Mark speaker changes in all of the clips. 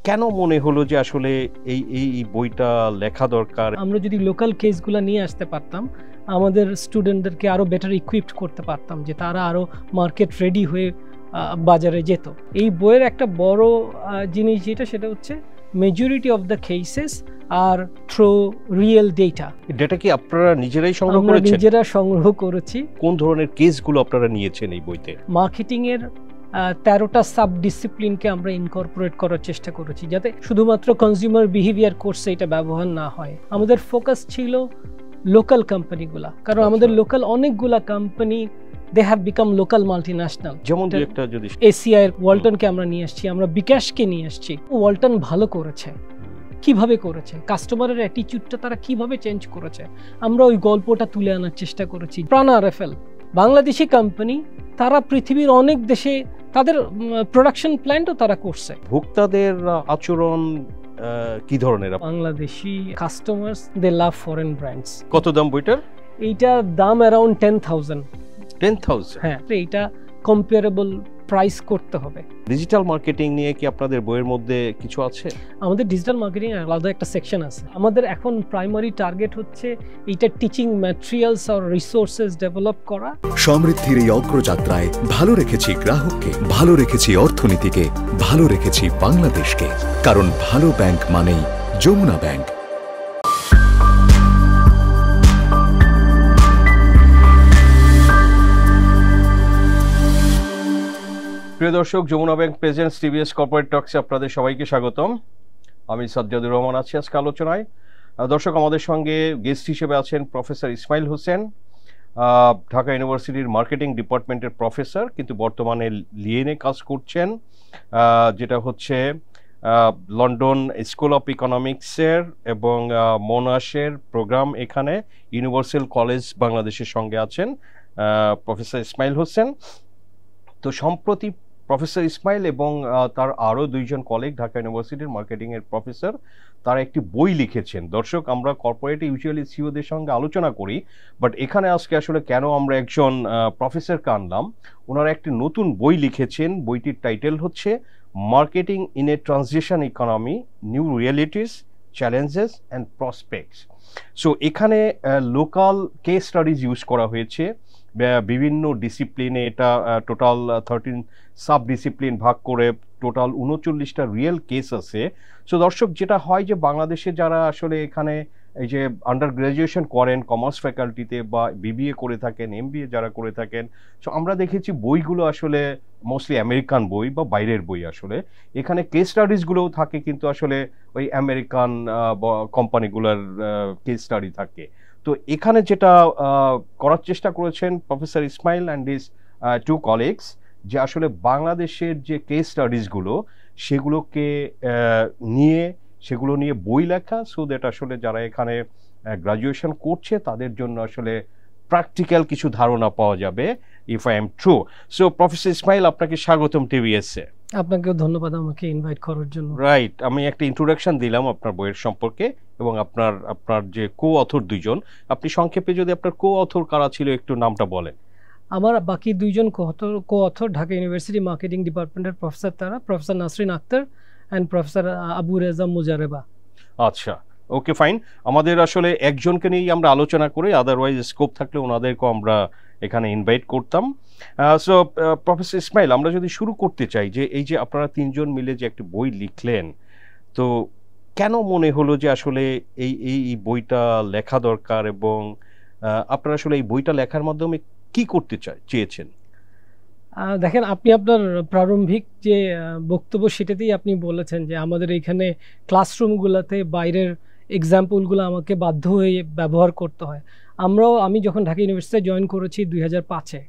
Speaker 1: কেন মনে হলো যে আসলে এই বইটা লেখা দরকার?
Speaker 2: আমরা যদি লোকাল কেসগুলো নিয়ে আসতে পারতাম, আমাদের স্টুডেন্টদেরকে আরো বেটার ইকুইপড করতে পারতাম, যে তারা আরো মার্কেট রেডি হয়ে বাজারে যেত। এই বইয়ের একটা বড় জিনিস সেটা হচ্ছে মেজরিটি অফ দ্য কেসেস আর থ্রু রিয়েল ডেটা।
Speaker 1: ডেটা কি আপনারা নিজেরাই সংগ্রহ করেছেন?
Speaker 2: নিজেরা সংগ্রহ করেছি।
Speaker 1: কোন ধরনের কেসগুলো আপনারা নিয়েছেন এই বইতে?
Speaker 2: মার্কেটিং এর 13টা সাব ডিসিপ্লিনকে আমরা ইনকর্পোরেট করার চেষ্টা করেছি, যাতে শুধুমাত্র কনজিউমার বিহেভিয়ার কোর্সে এটা ব্যবহার না হয়। আমাদের ফোকাস ছিল লোকাল কোম্পানিগুলা, কারণ আমাদের লোকাল অনেকগুলা company they have become local multinational.
Speaker 1: যেমন একটা যদি
Speaker 2: এসিআই ওয়ালটনকে আমরা নিয়ে আসছি, আমরা বিকাশকে নিয়ে আসছি। ওয়ালটন ভালো করেছে, কিভাবে করেছে, কাস্টমারের অ্যাটিটিউডটা তারা কিভাবে চেঞ্জ করেছে, আমরা ওই গল্পটা তুলে আনার চেষ্টা করেছি। প্রাণ আরএফএল বাংলাদেশি কোম্পানি, তারা পৃথিবীর অনেক দেশে তাদের প্রোডাকশন প্ল্যান্টও তারা করছে।
Speaker 1: ভোক্তাদের আচরণ কি ধরনের?
Speaker 2: বাংলাদেশি কাস্টমার্স দে লাভ ফরেন ব্র্যান্ডস।
Speaker 1: কত দাম বইটার?
Speaker 2: এইটার দাম অ্যারাউন্ড 10,000।
Speaker 1: 10,000?
Speaker 2: হ্যাঁ, এইটা কম্পারেবল প্রাইস করতে হবে।
Speaker 1: ডিজিটাল মার্কেটিং নিয়ে কি আপনাদের বইয়ের মধ্যে কিছু আছে?
Speaker 2: আমাদের ডিজিটাল মার্কেটিং এর আলাদা একটা সেকশন আছে। আমাদের এখন প্রাইমারি টার্গেট হচ্ছে এইটা টিচিং ম্যাটেরিয়ালস আর রিসোর্সেস ডেভেলপ করা।
Speaker 3: সমৃদ্ধির এই অগ্রযাত্রায় ভালো রেখেছি গ্রাহককে, ভালো রেখেছি অর্থনীতিকে, ভালো রেখেছি বাংলাদেশকে, কারণ ভালো ব্যাংক মানেই যমুনা ব্যাংক।
Speaker 1: প্রিয় দর্শক, Jamuna bank presents TVS corporate টক্সে আপনাদের সবাইকে স্বাগতম। আমি সাজ্জাদুর রহমান আছি আজকে আলোচনায়। দর্শক, আমাদের সঙ্গে গেস্ট হিসেবে আছেন প্রফেসর ইসমাইল হোসেন, ঢাকা ইউনিভার্সিটির মার্কেটিং ডিপার্টমেন্টের প্রফেসর, কিন্তু বর্তমানে লিয়েনে কাজ করছেন, যেটা হচ্ছে লন্ডন স্কুল অফ ইকোনমিক্সের এবং মোনাশের প্রোগ্রাম। এখানে ইউনিভার্সাল কলেজ বাংলাদেশের সঙ্গে আছেন প্রফেসর ইসমাইল হোসেন। তো সম্প্রতি প্রফেসর ইসমাইল এবং তার আরও দুইজন কলিগ ঢাকা ইউনিভার্সিটির মার্কেটিংয়ের প্রফেসর, তারা একটি বই লিখেছেন। দর্শক, আমরা কর্পোরেটে ইউজুয়ালি সিওদের সঙ্গে আলোচনা করি, বাট এখানে আজকে আসলে কেন আমরা একজন প্রফেসরকে আনলাম, ওনারা একটি নতুন বই লিখেছেন। বইটির টাইটেল হচ্ছে marketing in a transition economy, new realities, challenges and prospects. So এখানে লোকাল কেস স্টাডিজ ইউজ করা হয়েছে। বিভিন্ন ডিসিপ্লিনে এটা টোটাল 13 সাব ডিসিপ্লিন ভাগ করে টোটাল 39টা রিয়েল কেস আছে। সো দর্শক, যেটা হয় যে বাংলাদেশে যারা আসলে এখানে এই যে আন্ডার গ্র্যাজুয়েশন করেন কমার্স ফ্যাকাল্টিতে বা বিবিএ করে থাকেন, এমবিএ যারা করে থাকেন, সো আমরা দেখেছি বইগুলো আসলে মোস্টলি আমেরিকান বই বা বাইরের বই। আসলে এখানে কেস স্টাডিজগুলোও থাকে, কিন্তু আসলে ওই আমেরিকান কোম্পানিগুলোর কেস স্টাডি থাকে। তো এখানে যেটা করার চেষ্টা করেছেন professor Ismail and his two colleagues, যে আসলে বাংলাদেশের যে কেস স্টাডিজগুলো সেগুলোকে সেগুলো নিয়ে বই লেখা, সো দ্যাট আসলে যারা এখানে গ্রাজুয়েশন করছে তাদের জন্য আসলে প্র্যাকটিক্যাল কিছু ধারণা পাওয়া যাবে, if I am true. So professor Ismail, আপনাকে স্বাগতম টিভিএসে।
Speaker 2: আপনাকেও ধন্যবাদ আমাকে ইনভাইট করার জন্য।
Speaker 1: রাইট, আমি একটা ইন্ট্রোডাকশন দিলাম আপনার বইয়ের সম্পর্কে এবং আপনার যে কো অথর দুইজন, আপনি সংক্ষেপে যদি আপনার কো অথর কারা ছিল একটু নামটা বলেন।
Speaker 2: আমার বাকি দুইজন co-author Dhaka university marketing ডিপার্টমেন্টের প্রফেসর, তারা professor Nasrin Akhtar and professor Abu Reza Mujareba.
Speaker 1: আচ্ছা, ওকে, ফাইন। আমাদের আসলে একজনকে নিয়েই আমরা আলোচনা করি, আদারওয়াইজ স্কোপ থাকলে ওনাদেরকেও আমরা এখানে ইনভাইট করতাম। সো প্রফেসর ইসমাইল, আমরা যদি শুরু করতে চাই যে এই যে আপনারা তিনজন মিলে যে একটি বই লিখলেন, তো কেন মনে হলো যে আসলে এই বইটা লেখা দরকার, এবং আপনারা আসলে এই বইটা লেখার মাধ্যমে কি করতে চেয়েছেন?
Speaker 2: দেখেন, আপনি আপনার প্রারম্ভিক যে বক্তব্য সেটাতেই আপনি বলেছেন যে আমাদের এখানে ক্লাসরুমগুলোতে বাইরের এক্সাম্পলগুলো আমাকে বাধ্য হয়ে ব্যবহার করতে হয়। আমি যখন ঢাকা ইউনিভার্সিটিতে জয়েন করেছি 2005-এ,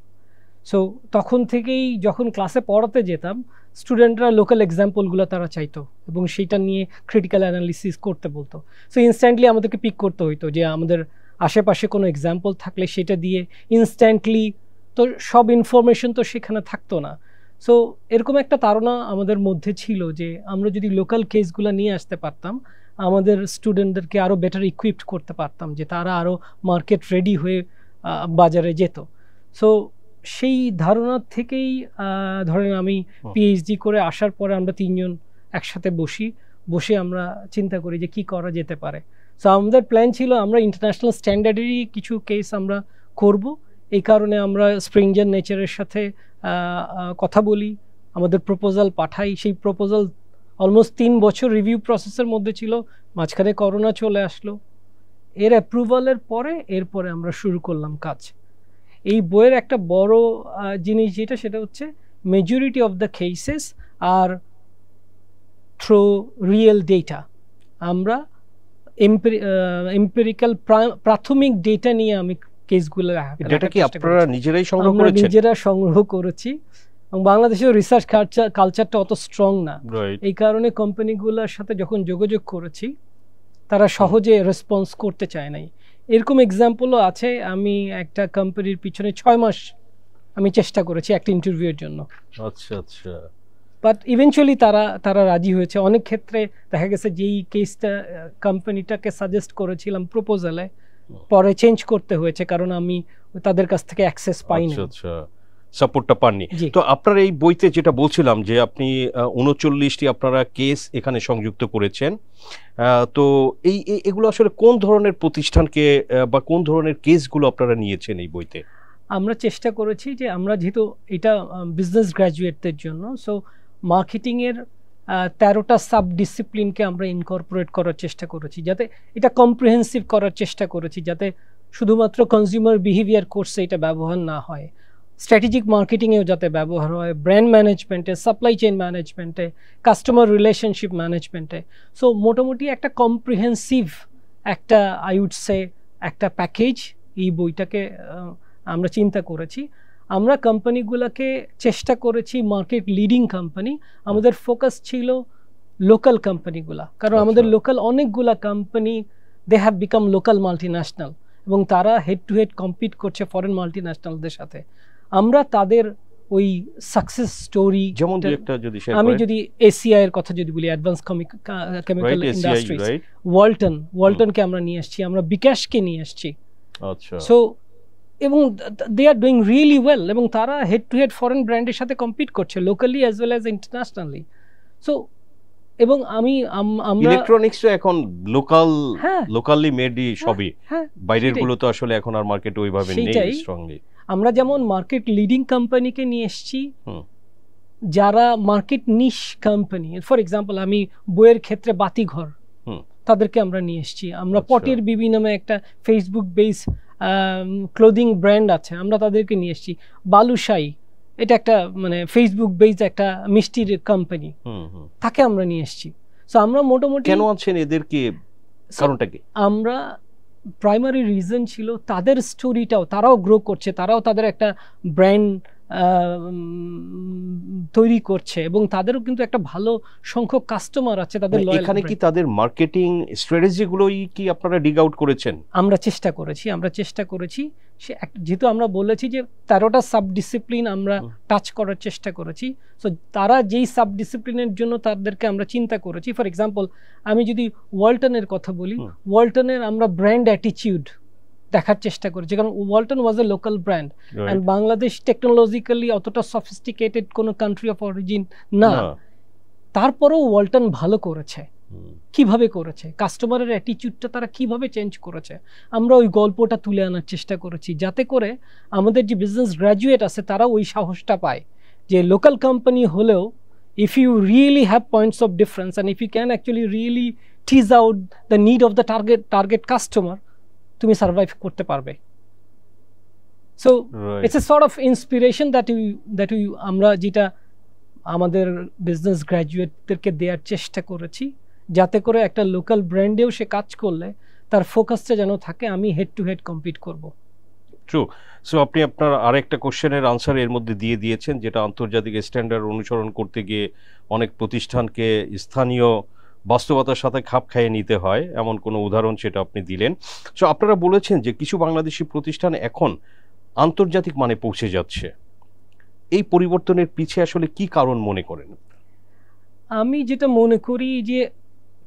Speaker 2: সো তখন থেকেই যখন ক্লাসে পড়াতে যেতাম, স্টুডেন্টরা লোকাল এক্সাম্পলগুলো তারা চাইতো এবং সেইটা নিয়ে ক্রিটিক্যাল অ্যানালিসিস করতে বলতো। সো ইনস্ট্যান্টলি আমাদেরকে পিক করতে হইতো যে আমাদের আশেপাশে কোনো এক্সাম্পল থাকলে সেটা দিয়ে ইনস্ট্যান্টলি, তো সব ইনফরমেশন তো সেখানে থাকতো না। সো এরকম একটা ধারণা আমাদের মধ্যে ছিল যে আমরা যদি লোকাল কেসগুলো নিয়ে আসতে পারতাম, আমাদের স্টুডেন্টদেরকে আরও বেটার ইকুইপড করতে পারতাম, যে তারা আরও মার্কেট রেডি হয়ে বাজারে যেত। সো সেই ধারণা থেকেই ধরেন আমি পিএইচডি করে আসার পরে আমরা তিনজন একসাথে বসে আমরা চিন্তা করি যে কি করা যেতে পারে। সো আমাদের প্ল্যান ছিল আমরা ইন্টারন্যাশনাল স্ট্যান্ডার্ডেরই কিছু কেস আমরা করব। এই কারণে আমরা স্প্রিংজার নেচারের সাথে কথা বলি, আমাদের প্রপোজাল পাঠাই। সেই প্রপোজাল অলমোস্ট 3 বছর রিভিউ প্রসেসের মধ্যে ছিল, মাঝখানে করোনা চলে আসলো। এর অ্যাপ্রুভালের এরপরে আমরা শুরু করলাম কাজ। এই বইয়ের একটা বড় জিনিস সেটা হচ্ছে মেজরিটি অফ দ্য কেসেস আর থ্রু রিয়েল ডেটা। আমরা এম্পিরিক্যাল প্রাথমিক ডেটা নিয়ে আমি কেসগুলো
Speaker 1: ডেটা কি আপনারা নিজেরাই সংগ্রহ করেছেন?
Speaker 2: নিজেরা সংগ্রহ করেছি, এবং বাংলাদেশের রিসার্চ কালচারটা অত স্ট্রং না। এই কারণে কোম্পানিগুলোর সাথে যখন যোগাযোগ করেছি তারা সহজে রেসপন্স করতে চায় নাই। এরকম এক্সাম্পলও আছে। আমি একটা কোম্পানির পিছনে 6 মাস আমি চেষ্টা করেছি একটা ইন্টারভিউয়ের জন্য।
Speaker 1: আচ্ছা আচ্ছা।
Speaker 2: বাট ইভেনচুয়ালি তারা রাজি হয়েছে। অনেক ক্ষেত্রে দেখা গেছে যেই কেসটা কোম্পানিটাকে সাজেস্ট করেছিলাম প্রপোজালে, পরে চেঞ্জ করতে হয়েছে কারণ আমি তাদের কাছ থেকে অ্যাক্সেস পাইনি।
Speaker 1: আচ্ছা, সাপোর্টটা পাননি। তো আপনার এই বইতে যেটা বলছিলাম যে আপনি 39টি আপনারা কেস এখানে সংযুক্ত করেছেন, তো এগুলো আসলে কোন ধরনের প্রতিষ্ঠানকে বা কোন ধরনের কেসগুলো আপনারা নিয়েছেন এই বইতে?
Speaker 2: আমরা চেষ্টা করেছি যে আমরা যেহেতু এটা বিজনেস গ্র্যাজুয়েটদের জন্য, সো মার্কেটিংয়ের 13টা সাব ডিসিপ্লিনকে আমরা ইনকর্পোরেট করার চেষ্টা করেছি, যাতে এটা কম্প্রিহেন্সিভ করার চেষ্টা করেছি, যাতে শুধুমাত্র কনজিউমার বিহেভিয়ার কোর্সে এটা ব্যবহার না হয়, স্ট্র্যাটেজিক মার্কেটিংয়েও যাতে ব্যবহার হয়, ব্র্যান্ড ম্যানেজমেন্টে, সাপ্লাই চেইন ম্যানেজমেন্টে, কাস্টমার রিলেশনশিপ ম্যানেজমেন্টে। সো মোটামুটি একটা কম্প্রিহেন্সিভ একটা আই উড সে একটা প্যাকেজ এই বইটাকে আমরা চিন্তা করেছি। আমরা কোম্পানিগুলোকে চেষ্টা করেছি মার্কেট লিডিং কোম্পানি, আমাদের ফোকাস ছিল লোকাল কোম্পানিগুলা, কারণ আমাদের লোকাল অনেকগুলা company they have become local multinational এবং তারা হেড টু হেড কম্পিট করছে ফরেন মাল্টিন্যাশনালদের সাথে। আমরা তাদের ওই সাকসেস স্টোরি,
Speaker 1: যেমন
Speaker 2: আমি যদি এসিআই এর কথা যদি বলি, অ্যাডভান্স কেমিক্যাল ইন্ডাস্ট্রিজ, ওয়ালটনকে আমরা নিয়ে আসছি, আমরা বিকাশকে নিয়ে আসছি।
Speaker 1: আচ্ছা।
Speaker 2: সো এবং দে আর ডুইং রিয়েলি ওয়েল, এবং তারা হেড টু হেড ফরেন ব্র্যান্ডের সাথে কম্পিট করছে locally as well as internationally. So এবং আমরা
Speaker 1: ইলেকট্রনিক্সও এখন লোকালি মেডই সবই, বাইরের গুলো তো আসলে এখন আর মার্কেটে ওইভাবে নেই স্ট্রংলি।
Speaker 2: আমরা যেমন মার্কেট লিডিং কোম্পানিকে নিয়ে এসেছি, যারা market niche company, for example আমি বইয়ের ক্ষেত্রে বাতিঘর, তাদেরকে আমরা নিয়ে এসেছি। আমরা পটের বিবি নামে একটা ফেসবুক বেস ক্লোদিং ব্র্যান্ড আছে, আমরা তাদেরকে নিয়ে এসেছি। বালুশাই, এটা একটা মানে ফেসবুক বেস একটা মিষ্টির কোম্পানি, তাকে আমরা নিয়ে এসেছি। সো আমরা মোটামুটি
Speaker 1: কেন আছেন এদেরকে, কারণটা কি?
Speaker 2: আমরা প্রাইমারি রিজন ছিল তাদের স্টোরিটাও, তারাও গ্রো করছে, তারাও তাদের একটা ব্র্যান্ড তৈরি করছে এবং তাদেরও কিন্তু একটা ভালো সংখ্যক কাস্টমার আছে তাদের লয়াল।
Speaker 1: এখানে কি তাদের মার্কেটিং স্ট্র্যাটেজি গুলোই কি আপনারা ডিগ আউট করেছেন?
Speaker 2: আমরা চেষ্টা করেছি যেহেতু আমরা বলেছি যে 13টা সাব ডিসিপ্লিন আমরা টাচ করার চেষ্টা করেছি। সো তারা যেই সাব ডিসিপ্লিনের জন্য তাদেরকে আমরা চিন্তা করেছি। ফর এক্সাম্পল আমি যদি ওয়ালটনের কথা বলি, ওয়ালটনের আমরা ব্র্যান্ড অ্যাটিটিউড দেখার চেষ্টা করেছি, কারণ Walton was a local brand and Bangladesh technologically অতটা সফিস্টিকেটেড কোনো কান্ট্রি অফ অরিজিন না, তারপরেও ওয়ালটন ভালো করেছে। কিভাবে করেছে, কাস্টমারের অ্যাটিটিউডটা তারা কিভাবে চেঞ্জ করেছে, আমরা ওই গল্পটা তুলে আনার চেষ্টা করেছি, যাতে করে আমাদের যে বিজনেস গ্র্যাজুয়েট আছে তারা ওই সাহসটা পায় যে লোকাল কোম্পানি হলেও if you really have points of difference and if you can actually really tease out the need of the target customer, তুমি সার্ভাইভ করতে পারবে। So it's a sort of inspiration that we আমরা যেটা আমাদের business গ্র্যাজুয়েটদেরকে দেওয়ার চেষ্টা করেছি, যাতে করে একটা লোকাল ব্র্যান্ডেও সে কাজ করলে তার ফোকাসটা যেন থাকে আমি হেড টু হেড কম্পিট করব।
Speaker 1: ট্রু। সো আপনি আপনার আরেকটা কোশ্চেনের আনসার এর মধ্যে দিয়ে দিয়েছেন, যেটা আন্তর্জাতিক স্ট্যান্ডার্ড অনুসরণ করতে গিয়ে অনেক প্রতিষ্ঠানকে স্থানীয় বাস্তবতার সাথে খাপ খাইয়ে নিতে হয়, এমন কোনো উদাহরণ সেটা আপনি দিলেন। সো আপনারা বলেছেন যে কিছু বাংলাদেশি প্রতিষ্ঠান এখন আন্তর্জাতিক মানে পৌঁছে যাচ্ছে, এই পরিবর্তনের পিছে আসলে কি কারণ মনে করেন?
Speaker 2: আমি যেটা মনে করি যে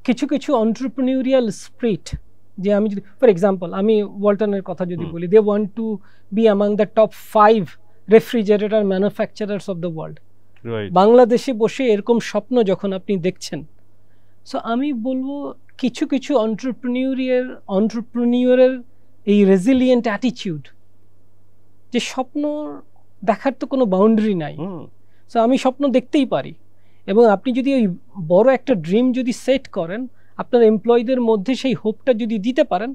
Speaker 2: কিছু কিছু এন্টারপ্রেনিউরিয়াল স্পিরিট, যে আমি যদি ফর এক্সাম্পল আমি ওয়ালটনের কথা যদি বলি, they want to be among the top 5 refrigerator manufacturers of the world. বাংলাদেশে বসে এরকম স্বপ্ন যখন আপনি দেখছেন, সো আমি বলবো কিছু কিছু অন্টারপ্রেনিউরের এই রেজিলিয়েন্ট অ্যাটিটিউড, যে স্বপ্ন দেখার তো কোনো বাউন্ডারি নাই, সো আমি স্বপ্ন দেখতেই পারি। এবং আপনি যদি ওই বড় একটা ড্রিম যদি সেট করেন, আপনার এমপ্লয়ীদের মধ্যে সেই হোপটা যদি দিতে পারেন,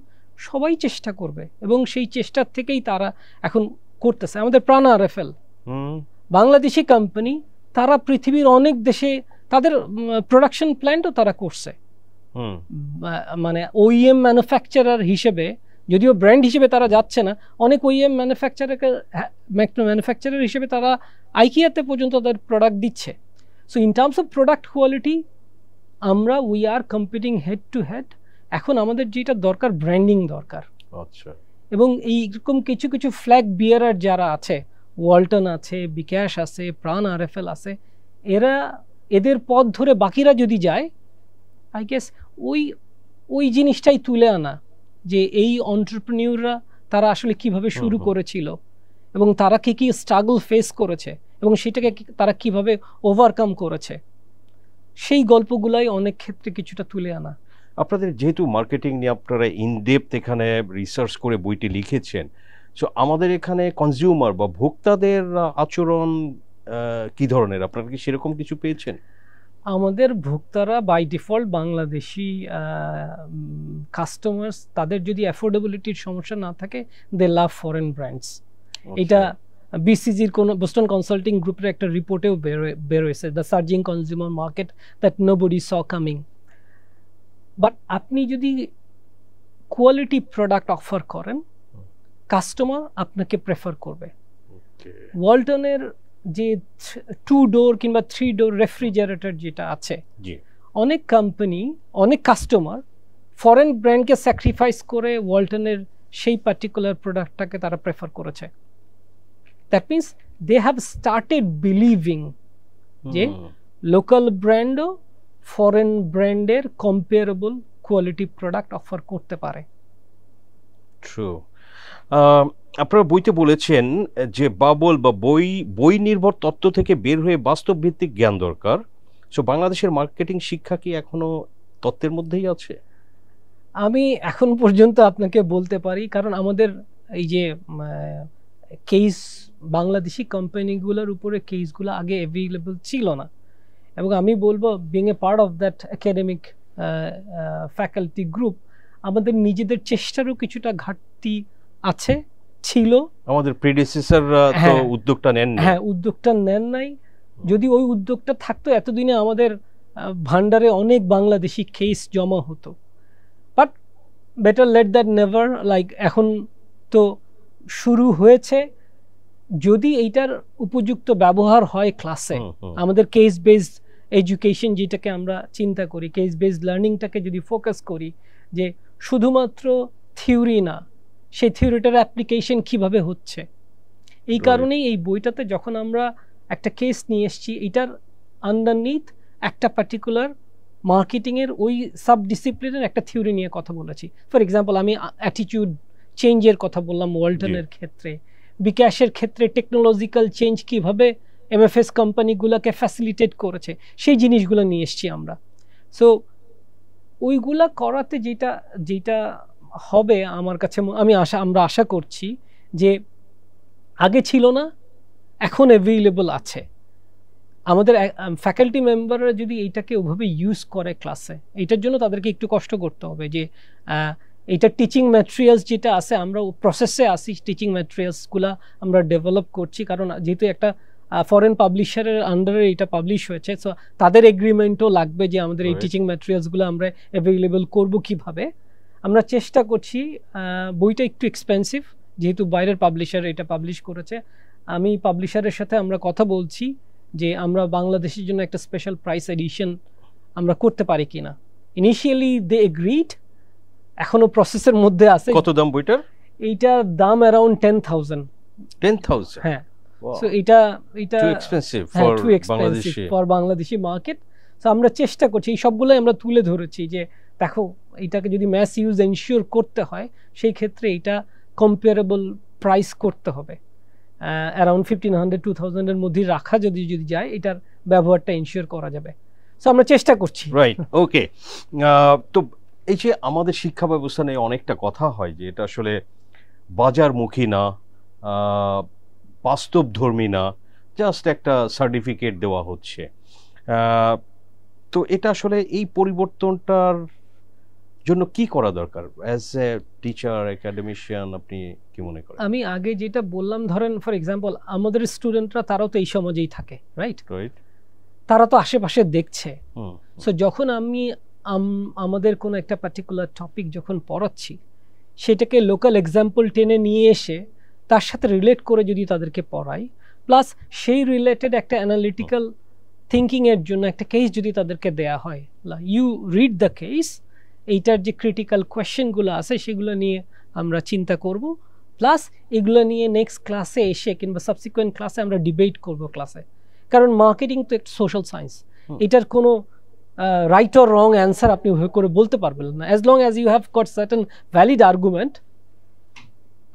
Speaker 2: সবাই চেষ্টা করবে এবং সেই চেষ্টার থেকেই তারা এখন করতেছে। আমাদের প্রাণ আরএফএল বাংলাদেশি কোম্পানি, তারা পৃথিবীর অনেক দেশে তাদের প্রোডাকশন প্ল্যান্টও তারা করছে। মানে ওইএম ম্যানুফ্যাকচারার হিসেবে, যদিও ব্র্যান্ড হিসেবে তারা যাচ্ছে না, অনেক ওইএম ম্যানুফ্যাকচারার হিসেবে তারা আইকিয়াতে পর্যন্ত তাদের প্রোডাক্ট দিচ্ছে। So in terms of product quality আমরা we are competing head to head. এখন আমাদের যেটা দরকার, ব্র্যান্ডিং দরকার। আচ্ছা। এবং এইরকম কিছু কিছু ফ্ল্যাগ বিয়ারার যারা আছে, ওয়ালটন আছে, বিকাশ আছে, প্রাণ আরএফএল আছে, এদের পথ ধরে বাকিরা যদি যায়, আই গেস ওই জিনিসটাই তুলে আনা, যে এই এন্টারপ্রেনিউররা তারা আসলে কিভাবে শুরু করেছিল এবং তারা কি স্ট্রাগল ফেস করেছে এবং সেটাকে তারা কিভাবে ওভারকাম করেছে, সেই গল্পগুলাই অনেক ক্ষেত্রে কিছুটা তুলে আনা।
Speaker 1: আপনাদের যেহেতু মার্কেটিং নিয়ে আপনারা ইনডেপথ এখানে রিসার্চ করে বইটি লিখেছেন, সো আমাদের এখানে কনজিউমার বা ভোক্তাদের আচরণ কি ধরনের, আপনারা কি সেরকম কিছু পেয়েছেন?
Speaker 2: আমাদের ভোক্তারা বাই ডিফল্ট বাংলাদেশি কাস্টমার্স, তাদের যদি অ্যাফোর্ডেবিলিটির সমস্যা না থাকে, দে লাভ ফরেন ব্র্যান্ডস। এটা বিসিজির কোন বোস্টন কনসাল্টিং গ্রুপের একটা রিপোর্টেও বেরোয়েছে, the surging consumer market that nobody saw coming. But আপনি যদি কোয়ালিটি প্রোডাক্ট অফার করেন, কাস্টমার আপনাকে প্রেফার করবে। ওয়ালটনের যে 2 ডোর কিংবা 3 ডোর রেফ্রিজারেটর যেটা আছে, অনেক কোম্পানি, অনেক কাস্টমার ফরেন ব্র্যান্ডকে স্যাক্রিফাইস করে ওয়ালটনের সেই পার্টিকুলার প্রোডাক্টটাকে তারা প্রেফার করেছে। That means they have started believing যে লোকাল ব্র্যান্ডও ফরেন ব্র্যান্ডের কম্পেয়ারেবল কোয়ালিটি প্রোডাক্ট অফার করতে পারে।
Speaker 1: ট্রু। আপনারা বইতে বলেছেন যে বাবল বা বই নির্ভর তত্ত্ব থেকে বের হয়ে বাস্তব ভিত্তিক জ্ঞান দরকার। সো বাংলাদেশের মার্কেটিং শিক্ষা কি এখনো তত্ত্বের মধ্যেই আছে?
Speaker 2: আমি এখন পর্যন্ত আপনাকে বলতে পারি, কারণ আমাদের এই যে কেস, বাংলাদেশি কোম্পানিগুলোর উপরে কেসগুলো আগে অ্যাভেলেবল ছিল না, এবং আমি বলবো being a part of that academic faculty group, আমাদের নিজেদের চেষ্টারও কিছুটা ঘাটতি আছে, ছিল। আমাদের
Speaker 1: প্রিডিসেসররা তো উদ্যোগটা নেন না।
Speaker 2: হ্যাঁ, উদ্যোগটা নেন নাই। যদি ওই উদ্যোগটা থাকতো, এতদিনে আমাদের ভান্ডারে অনেক বাংলাদেশি কেস জমা হতো। But better late than never, like এখন তো শুরু হয়েছে। যদি এইটার উপযুক্ত ব্যবহার হয় ক্লাসে, আমাদের কেস বেসড এডুকেশন যেটাকে আমরা চিন্তা করি, কেস বেসড লার্নিংটাকে যদি ফোকাস করি, যে শুধুমাত্র থিওরি না, সেই থিওরিটার অ্যাপ্লিকেশন কিভাবে হচ্ছে। এই কারণেই এই বইটাতে যখন আমরা একটা কেস নিয়ে এসেছি, এটার আন্ডারনিথ একটা পার্টিকুলার মার্কেটিংয়ের ওই সাব ডিসিপ্লিনের একটা থিওরি নিয়ে কথা বলেছি। ফর এক্সাম্পল, আমি অ্যাটিটিউড চেঞ্জের কথা বললাম ওয়ালটনের ক্ষেত্রে, বিকাশের ক্ষেত্রে টেকনোলজিক্যাল চেঞ্জ কিভাবে এমএফএস কোম্পানিগুলোকে ফ্যাসিলিটেট করেছে, সেই জিনিসগুলো নিয়ে এসেছি আমরা। সো ওইগুলা করাতে যেটা হবে আমার কাছে, আমরা আশা করছি যে আগে ছিল না, এখন অ্যাভেলেবল আছে। আমাদের ফ্যাকাল্টি মেম্বাররা যদি এইটাকে ওভাবে ইউজ করে ক্লাসে, এইটার জন্য তাদেরকে একটু কষ্ট করতে হবে, যে এইটা টিচিং ম্যাটেরিয়ালস যেটা আছে, আমরা প্রসেসে আসি, টিচিং ম্যাটেরিয়ালসগুলো আমরা ডেভেলপ করছি, কারণ যেহেতু একটা ফরেন পাবলিশারের আন্ডারে এটা পাবলিশ হয়েছে, সো তাদের এগ্রিমেন্টও লাগবে যে আমাদের এই টিচিং ম্যাটেরিয়ালসগুলো আমরা অ্যাভেলেবল করবো কিভাবে। আমরা চেষ্টা করছি। বইটা একটু এক্সপেন্সিভ, যেহেতু বাইরের পাবলিশার এটা পাবলিশ করেছে। আমি পাবলিশারের সাথে আমরা কথা বলছি যে আমরা বাংলাদেশের জন্য একটা স্পেশাল প্রাইস এডিশন আমরা করতে পারি কিনা। ইনিশিয়ালি দে এগ্রিড, এখনো প্রসেসের মধ্যে আছে।
Speaker 1: কত দাম বইটার?
Speaker 2: এইটার দাম অ্যারাউন্ড 10,000।
Speaker 1: 10,000?
Speaker 2: হ্যাঁ। সো এটা
Speaker 1: too expensive for
Speaker 2: Bangladeshi market. So আমরা চেষ্টা করছি, এই সবগুলোই আমরা তুলে ধরেছি যে দেখো, এটাকে যদি ম্যাস ইউজ এনশিওর করতে হয়, সেই ক্ষেত্রে এটা কম্পেয়ারেবল প্রাইস করতে হবে। অ্যারাউন্ড 1500-2000 এর মধ্যে রাখা যদি যায় এটার ব্যবহারটা ইনশিওর করা যাবে। সো আমরা চেষ্টা করছি।
Speaker 1: রাইট, ওকে। তো এই যে আমাদের শিক্ষা ব্যবস্থা নিয়ে অনেকটা কথা হয় যে এটা আসলে বাজারমুখী না, বাস্তবধর্মী না, জাস্ট একটা সার্টিফিকেট দেওয়া হচ্ছে। তো এটা আসলে এই পরিবর্তনটার জন্য কি করা দরকার অ্যাজ এ টিচার, একাডেমিশিয়ান, আপনি কি মনে করেন?
Speaker 2: আমি আগে যেটা বললাম, ধরেন ফর এক্সাম্পল আমাদের স্টুডেন্টরা তারাও তো এই সমাজেই থাকে, রাইট? তারা তো আশেপাশে দেখছে। সো যখন আমি আমাদের কোনো একটা পার্টিকুলার টপিক যখন পড়াচ্ছি সেটাকে লোকাল এক্সাম্পল টেনে নিয়ে এসে তার সাথে রিলেট করে যদি তাদেরকে পড়াই, প্লাস সেই রিলেটেড একটা অ্যানালিটিক্যাল থিঙ্কিংয়ের জন্য একটা কেস যদি তাদেরকে দেয়া হয়, ইউ রিড দ্য কেস, এইটার যে ক্রিটিক্যাল কোয়েশ্চেনগুলো আছে সেগুলো নিয়ে আমরা চিন্তা করব, প্লাস এগুলো নিয়ে নেক্সট ক্লাসে এসে কিংবা সাবসিকুয়েন্ট ক্লাসে আমরা ডিবেট করব ক্লাসে। কারণ মার্কেটিং তো একটা সোশ্যাল সায়েন্স, এটার কোনো রাইট অর রং অ্যান্সার আপনি ওইভাবে করে বলতে পারবেন না। As long as you have got certain valid argument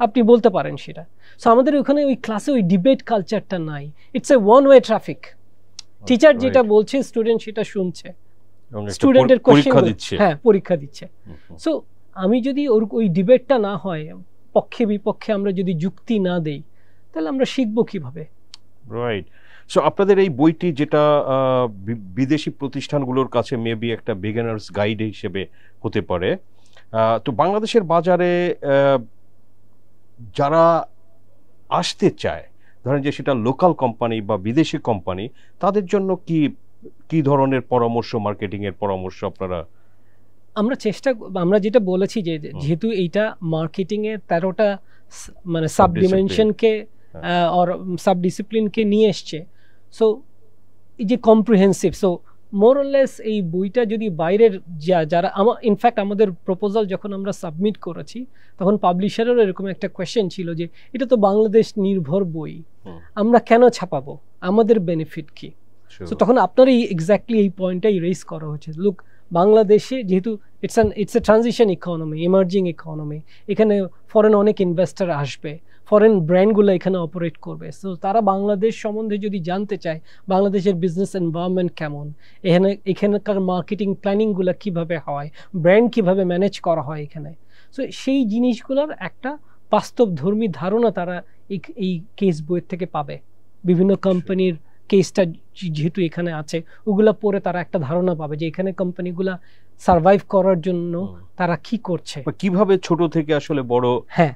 Speaker 2: আপনি বলতে পারেন সেটা। সো আমাদের ওখানে ওই ক্লাসে ওই ডিবেট কালচারটা নাই, it's a one way traffic. Teacher যেটা বলছে স্টুডেন্ট সেটা শুনছে, স্টুডেন্টের কোশ্চেন, হ্যাঁ পরীক্ষা দিচ্ছে। সো আমি যদি ওই ডিবেটটা না হয়, পক্ষে বিপক্ষে আমরা যদি যুক্তি না দেই, তাহলে আমরা শিখবো কিভাবে?
Speaker 1: রাইট। সো আপনাদের এই বইটি যেটা বিদেশি প্রতিষ্ঠানগুলোর কাছে মেবি একটা বিগিনার্স গাইড হিসেবে হতে পারে, তো বাংলাদেশের বাজারে যারা আসতে চায়, ধরেন যে সেটা লোকাল কোম্পানি বা বিদেশি কোম্পানি, তাদের জন্য কি ধরনের পরামর্শ, মার্কেটিং এর পরামর্শ আপনারা?
Speaker 2: আমরা যেটা বলেছি যে যেহেতু এইটা মার্কেটিং এর 13টা মানে সাব ডিমেনশনকে আর সাব ডিসিপ্লিনকে নিয়ে এসছে। সো এই যে comprehensive, so more or less এই বইটা যদি বাইরের যারা ইনফ্যাক্ট আমাদের প্রপোজাল যখন আমরা সাবমিট করেছি তখন পাবলিশারেরও এরকম একটা কোয়েশ্চেন ছিল যে এটা তো বাংলাদেশ নির্ভর বই, আমরা কেন ছাপাবো, আমাদের বেনিফিট কি? সো তখন আপনার এই এক্স্যাক্টলি এই পয়েন্টটাই রেজ করা হচ্ছে। লুক, বাংলাদেশে যেহেতু it's a transition economy, emerging economy, এখানে ফরেন অনেক ইনভেস্টর আসবে, ফরেন ব্র্যান্ডগুলো এখানে অপারেট করবে। সো তারা বাংলাদেশ সম্বন্ধে যদি জানতে চায় বাংলাদেশের বিজনেস এনভায়রনমেন্ট কেমন, এখানকার মার্কেটিং প্ল্যানিংগুলো কিভাবে হয়, ব্র্যান্ড কিভাবে ম্যানেজ করা হয় এখানে, সো সেই জিনিসগুলোর একটা বাস্তবধর্মী ধারণা তারা এই কেস বইয়ের থেকে পাবে। বিভিন্ন কোম্পানির কেসটা যেহেতু এখানে আছে, ওগুলা পড়ে তারা একটা ধারণা পাবে যে এখানে কোম্পানিগুলা সার্ভাইভ করার জন্য তারা কি করছে,
Speaker 1: কিভাবে ছোট থেকে আসলে বড়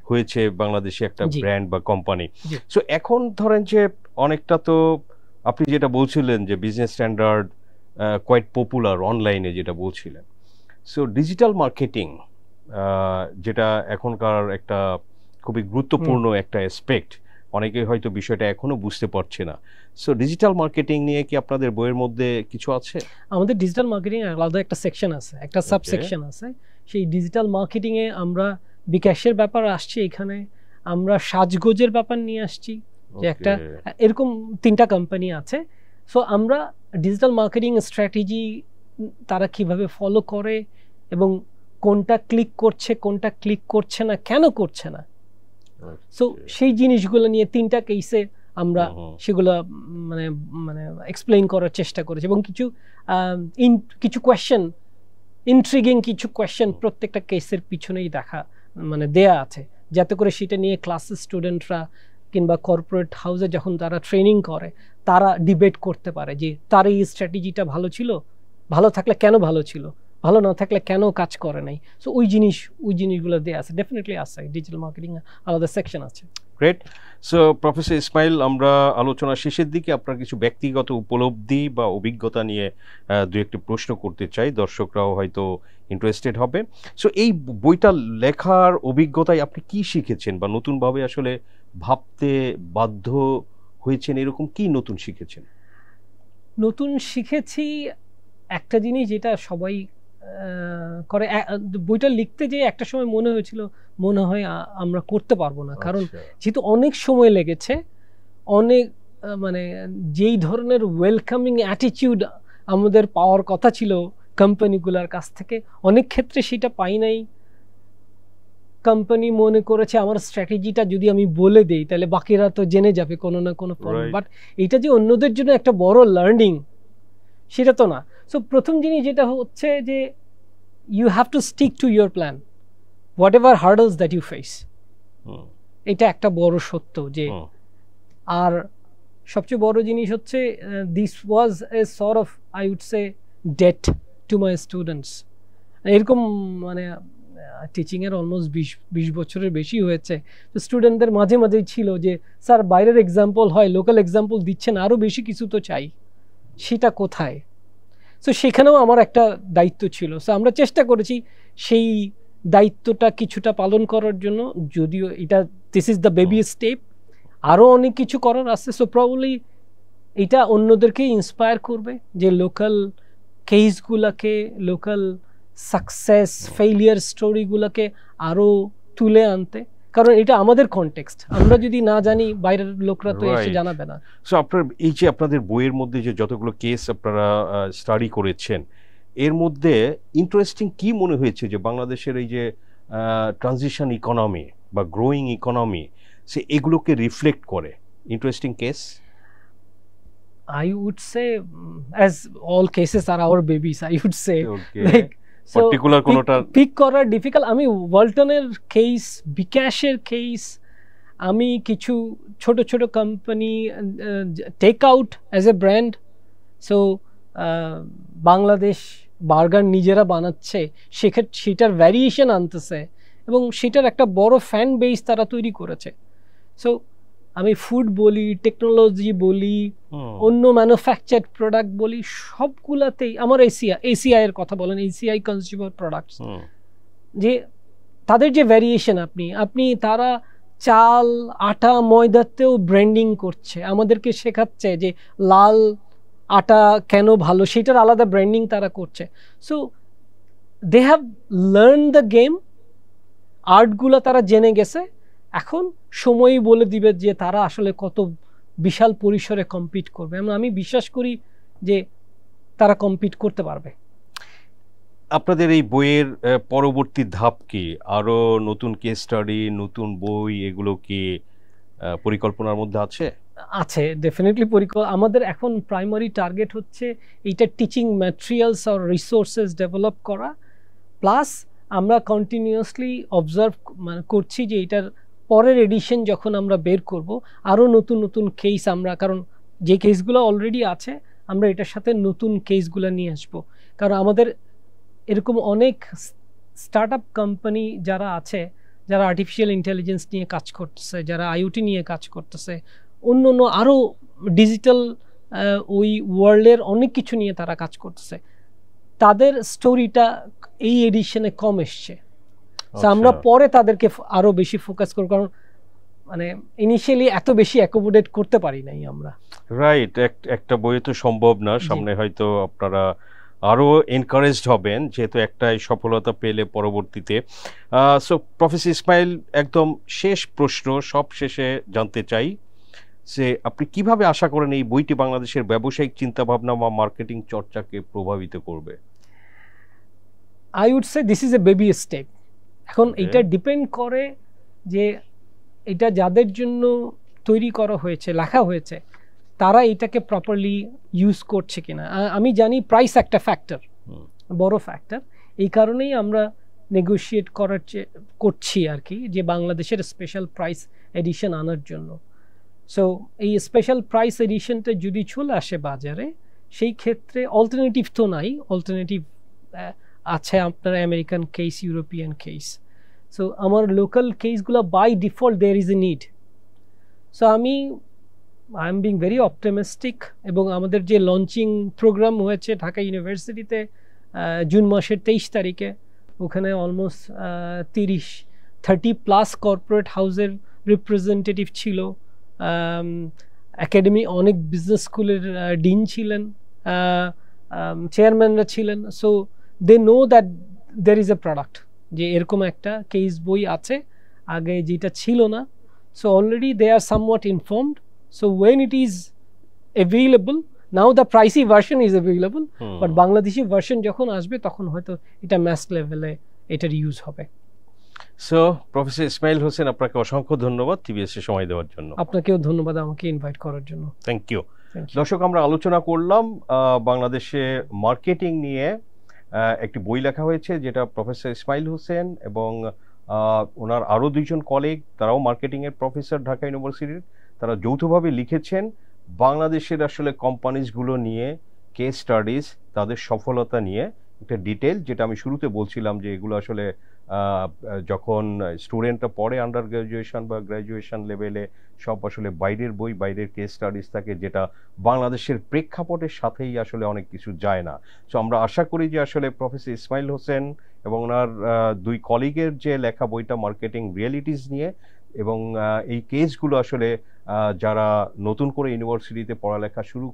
Speaker 1: হয়েছে বাংলাদেশে একটা ব্র্যান্ড বা কোম্পানি। সো এখন ধরেন যে অনেকটা তো আপনি যেটা বলছিলেন যে বিজনেস স্ট্যান্ডার্ড কোয়াইট পপুলার অনলাইনে যেটা বলছিলেন, সো ডিজিটাল মার্কেটিং যেটা এখনকার একটা খুবই গুরুত্বপূর্ণ একটা অ্যাসপেক্ট, অনেকেই হয়তো বিষয়টা এখনো বুঝতে পারছে না। সো ডিজিটাল মার্কেটিং নিয়ে কি আপনাদের বইয়ের মধ্যে কিছু আছে?
Speaker 2: আমাদের ডিজিটাল মার্কেটিং আলাদা একটা সেকশন আছে, একটা সাবসেকশন আছে। সেই ডিজিটাল মার্কেটিং এ আমরা বিকাশের ব্যাপার আসছি, এখানে আমরা সাজগোজের ব্যাপার নিয়ে আসছি, যে একটা এরকম 3টা কোম্পানি আছে। সো আমরা ডিজিটাল মার্কেটিং স্ট্র্যাটেজি তারা কিভাবে ফলো করে এবং কোনটা ক্লিক করছে কোনটা ক্লিক করছে না, কেন করছে না, সো সেই জিনিসগুলো নিয়ে 3টা কেসে আমরা সেগুলো মানে মানে এক্সপ্লেইন করার চেষ্টা করেছি। এবং কিছু কোয়েশ্চেন, ইন্ট্রিগিং কিছু কোয়েশ্চেন প্রত্যেকটা কেসের পিছনেই দেয়া আছে, যাতে করে সেটা নিয়ে ক্লাসের স্টুডেন্টরা কিংবা কর্পোরেট হাউসে যখন তারা ট্রেনিং করে তারা ডিবেট করতে পারে যে তার এই স্ট্র্যাটেজিটা ভালো ছিল, ভালো থাকলে কেন ভালো ছিল, ভালো না থাকলে কেন কাজ করে নাই। সো ওই জিনিসগুলো দেয়া আছে, ডেফিনেটলি আছে, ডিজিটাল মার্কেটিং আলাদা সেকশন আছে।
Speaker 1: গ্রেট। সো প্রফেসর ইসমাইল, আমরা আলোচনা শেষের দিকে আপনার কিছু ব্যক্তিগত উপলব্ধি বা অভিজ্ঞতা নিয়ে দু একটি প্রশ্ন করতে চাই, দর্শকরাও হয়তো ইন্টারেস্টেড হবে। সো এই বইটা লেখার অভিজ্ঞতায় আপনি কি শিখেছেন বা নতুনভাবে আসলে ভাবতে বাধ্য হয়েছেন, এরকম কি নতুন শিখেছেন?
Speaker 2: নতুন শিখেছি একটা জিনিস যেটা সবাই করে, বইটা লিখতে যে একটা সময় মনে হয় আমরা করতে পারবো না, কারণ যেহেতু অনেক সময় লেগেছে, অনেক মানে যেই ধরনের ওয়েলকামিং অ্যাটিটিউড আমাদের পাওয়ার কথা ছিল কোম্পানিগুলোর কাছ থেকে, অনেক ক্ষেত্রে সেটা পাই নাই। কোম্পানি মনে করেছে আমার স্ট্র্যাটেজিটা যদি আমি বলে দেই তাহলে বাকিরা তো জেনে যাবে কোনো না কোনো ফর্মে, বাট এটা যে অন্যদের জন্য একটা বড় লার্নিং সেটা তো না। সো প্রথম জিনিস যেটা হচ্ছে যে you have to stick to your plan whatever hurdles that you face. এটা একটা বড় সত্য যে, আর সবচেয়ে বড় জিনিস হচ্ছে this was a sort of I would say debt to my students. এরকম মানে টিচিংয়ের অলমোস্ট 20 বছরের বেশি হয়েছে, তো স্টুডেন্টদের মাঝে মাঝেই ছিল যে স্যার বাইরের এক্সাম্পল হয়, লোকাল এক্সাম্পল দিচ্ছেন, আরও বেশি কিছু তো চাই, সেটা কোথায়? সো সেখানেও আমার একটা দায়িত্ব ছিল। সো আমরা চেষ্টা করেছি সেই দায়িত্বটা কিছুটা পালন করার জন্য, যদিও এটা this is the baby step, আরও অনেক কিছু করার আছে। সো প্রবাবলি এটা অন্যদেরকে ইন্সপায়ার করবে যে লোকাল কেসগুলোকে, লোকাল সাকসেস ফেইলিয়ার স্টোরিগুলোকে আরও তুলে আনতে, কারণ এটা আমাদের কনটেক্সট, আমরা যদি না জানি বাইরের লোকরা তো এসে জানাবে না।
Speaker 1: সো আপনার এই যে আপনাদের বইয়ের মধ্যে যে যতগুলো কেস আপনারা স্টাডি করেছেন, এর মধ্যে ইন্টারেস্টিং কি মনে হয়েছে যে বাংলাদেশের এই যে ট্রানজিশন ইকোনমি বা গ্রোয়িং ইকোনমি, সে এগুলোকে রিফ্লেক্ট করে interesting case?
Speaker 2: I would say as all cases are our babies, I would say like
Speaker 1: particular কোনটা
Speaker 2: পিক করা ডিফিকাল্ট। আমি ওয়ালটনের কেস, বিকাশের কেস, আমি কিছু ছোট ছোট company take out as a brand, so Bangladesh burger নিজেরা বানাচ্ছে, সেটার ভ্যারিয়েশন আনতেছে এবং সেটার একটা বড় ফ্যান বেস তারা তৈরি করেছে। সো আমি ফুড বলি, টেকনোলজি বলি, অন্য ম্যানুফ্যাকচার্ড প্রোডাক্ট বলি, সবগুলাতেই আমার এসিআই এর কথা বলেন, এসিআই কনজিউমার প্রোডাক্টস, যে তাদের যে ভ্যারিয়েশন, আপনি তারা চাল, আটা, ময়দাতেও ব্র্যান্ডিং করছে, আমাদেরকে শেখাচ্ছে যে লাল আটা কেন ভালো, সেটার আলাদা ব্র্যান্ডিং তারা করছে। So they have learn the game, আর্টগুলো তারা জেনে গেছে, এখন সময়ই বলে দিবে যে তারা আসলে কত বিশাল পরিসরে কম্পিট করবে। আমি বিশ্বাস করি যে তারা কম্পিট করতে পারবে।
Speaker 1: আপনাদের এই বইয়ের পরবর্তী ধাপ কি? আরো নতুন কেস স্টাডি, নতুন বই, এগুলো কি পরিকল্পনার মধ্যে আছে?
Speaker 2: আছে, ডেফিনেটলি আমাদের এখন প্রাইমারি টার্গেট হচ্ছে এইটা টিচিং ম্যাটেরিয়ালস আর রিসোর্সেস ডেভেলপ করা, প্লাস আমরা কন্টিনিউয়াসলি অবজার্ভ করছি যে এটার পরের এডিশন যখন আমরা বের করব আরও নতুন নতুন কেস, আমরা কারণ যে কেসগুলো অলরেডি আছে আমরা এটার সাথে নতুন কেসগুলো নিয়ে আসবো। কারণ আমাদের এরকম অনেক স্টার্ট আপ কোম্পানি যারা আছে, যারা আর্টিফিশিয়াল ইন্টেলিজেন্স নিয়ে কাজ করতেছে, যারা আইওটি নিয়ে কাজ করতেছে, অন্য অন্য আরও ডিজিটাল ওই ওয়ার্ল্ডের অনেক কিছু নিয়ে তারা কাজ করতেছে, তাদের স্টোরিটা এই এডিশনে কম এসছে। আমরা পরে তাদেরকে আরো বেশি ফোকাস করব, কারণ মানে ইনিশিয়ালি এত বেশি অ্যাকোমোডেট করতে পারি নাই আমরা।
Speaker 1: রাইট, একটা বইয়ে তো সম্ভব না, সামনে হয়তো আপনারা আরো এনকারেজড হবেন যেহেতু একটাই সফলতা পেলে পরবর্তীতে। সো প্রফেসর ইসমাইল, একদম শেষ প্রশ্ন, সব শেষে জানতে চাই যে আপনি কিভাবে আশা করেন এই বইটি বাংলাদেশের ব্যবসায়িক চিন্তাভাবনা বা মার্কেটিং চর্চাকে প্রভাবিত করবে?
Speaker 2: I would say this is a baby step. এখন এটা ডিপেন্ড করে যে এটা যাদের জন্য তৈরি করা হয়েছে, লেখা হয়েছে, তারা এটাকে প্রপারলি ইউজ করছে কিনা। আমি জানি প্রাইস একটা ফ্যাক্টর, বড় ফ্যাক্টর, এই কারণেই আমরা নেগোশিয়েট করছি আর কি, যে বাংলাদেশের স্পেশাল প্রাইস এডিশন আনার জন্য। সো এই স্পেশাল প্রাইস এডিশনটা যদি চলে আসে বাজারে, সেই ক্ষেত্রে অল্টারনেটিভ তো নাই, অল্টারনেটিভ আছে আপনার American case, European case. So আমার লোকাল কেসগুলো by default there is a need. So I am being very optimistic, এবং আমাদের যে লঞ্চিং প্রোগ্রাম হয়েছে ঢাকা ইউনিভার্সিটিতে জুন মাসের 23 তারিখে, ওখানে অলমোস্ট 30+ কর্পোরেট হাউসের রিপ্রেজেন্টেটিভ ছিল, একাডেমি অনেক বিজনেস স্কুলের ডিন ছিলেন, চেয়ারম্যানরা ছিলেন। So they know that there is a product, যে এরকম একটা কেস বই আছে, আগে যেটা ছিল না। So already they are somewhat informed. So when it is available, now the pricey version is available, but Bangladeshi version যখন আসবে তখন হয়তো এটা ম্যাস লেভেলে এটার ইউজ হবে।
Speaker 1: সো প্রফেসর ইসমাইল হোসেন, আপনাকে অসংখ্য ধন্যবাদ টিবিএস এ সময় দেওয়ার জন্য।
Speaker 2: আপনাকেও ধন্যবাদ আমাকে ইনভাইট করার জন্য।
Speaker 1: Thank you.
Speaker 2: Thank you.
Speaker 1: দর্শক, আমরা আলোচনা করলাম বাংলাদেশে মার্কেটিং নিয়ে। একটি বই লেখা হয়েছে যেটা প্রফেসর ইসমাইল হোসেন এবং ওনার আরও দুইজন কলিগ, তারাও মার্কেটিংয়ের প্রফেসর ঢাকা ইউনিভার্সিটির, তারা যৌথভাবে লিখেছেন বাংলাদেশের আসলে কোম্পানিজগুলো নিয়ে কেস স্টাডিজ, তাদের সফলতা নিয়ে একটা ডিটেল, যেটা আমি শুরুতে বলছিলাম যে এগুলো আসলে যখন স্টুডেন্টরা পড়ে আন্ডার গ্র্যাজুয়েশন বা গ্র্যাজুয়েশন লেভেলে, সব আসলে বাইরের বই, বাইরের কেস স্টাডিজ থাকে, যেটা বাংলাদেশের প্রেক্ষাপটের সাথেই আসলে অনেক কিছু যায় না। সো আমরা আশা করি যে আসলে প্রফেসর ইসমাইল হোসেন এবং ওনার দুই কলিগের যে লেখা বইটা মার্কেটিং রিয়েলিটিস নিয়ে, এবং এই কেসগুলো আসলে যারা নতুন করে ইউনিভার্সিটিতে পড়ালেখা শুরু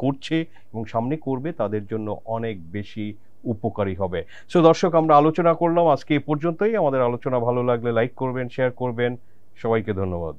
Speaker 1: করছে এবং সামনে করবে, তাদের জন্য অনেক বেশি উপকারী হবে। সো দর্শক, আমরা আলোচনা করলাম আজকে এই পর্যন্তই। আমাদের আলোচনা ভালো লাগলে লাইক করবেন, শেয়ার করবেন। সবাইকে ধন্যবাদ।